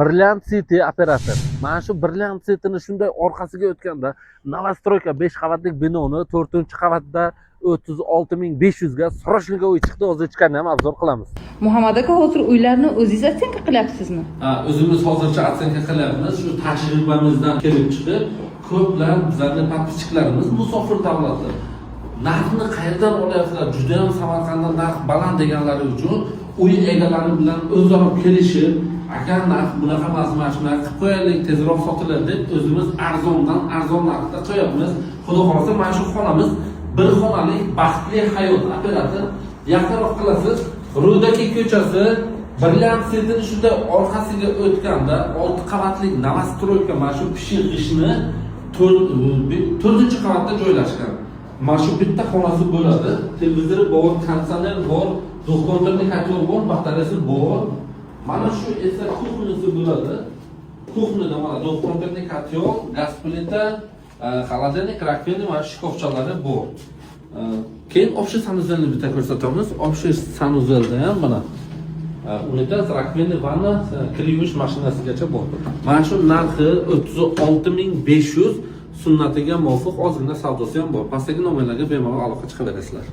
Brilliant City operator. Mana shu Brilliant City'ni shunday orqasiga o'tganda Novostroyka 5 qavatlik binoni 4-qavatda 36.500 ga срочныйga uy chiqdi. O'zi ichkani ham obzor qilamiz. Muhammad aka, hozir uylarni o'zingiz otsenka qilyapsizmi? Ha, o'zimiz hozircha otsenka qilyapmiz. Shu tajribamizdan kelib chiqib, ko'plab bizlarning podpischilarimiz musofir davlatlar narxni qayerdan olyaptilar? Juda ham Samarqandda narx baland deganlari uchun uy egalari bilan o'zaro kelishib, agar narx bunaqa mazmun qilib qo'yaylik, tezroq sotiladi deb o'zimiz arzondan arzon narxda qo'yapmiz. Xudo xolasa mana shu xonamiz bir xonalik baxtli hayot operator. Yaqinroq qilasiz, Rudaki ko'chasi Brilliant City'ni shunday orqasiga o'tganda 6 qavatlik Novostroyka mana shu pishig'ishni 4-qavatda joylashgan. Mana shu bitta xonasi bo'ladi. Televizori bor, konditsioner bor, do'konlarning kotel bor, batareyasi bor. Mana shu esa kuxnyasi bo'ladi. Kuxnyada mana do'konlarning kotel, gaz plita, холодильник, rakveni va shkofchalari bor. Keyin общий sanuzelni bitta ko'rsatamiz. Общий sanuzelda ham mana unitaz, rakveni, vanna, kliyush mashinasigacha bor. Mana shu narxi 36.500, sunnatiga muvofiq ozgina savdosi ham bor. Pastdagi nomerlarga bemalol aloqa chiqaverasizlar.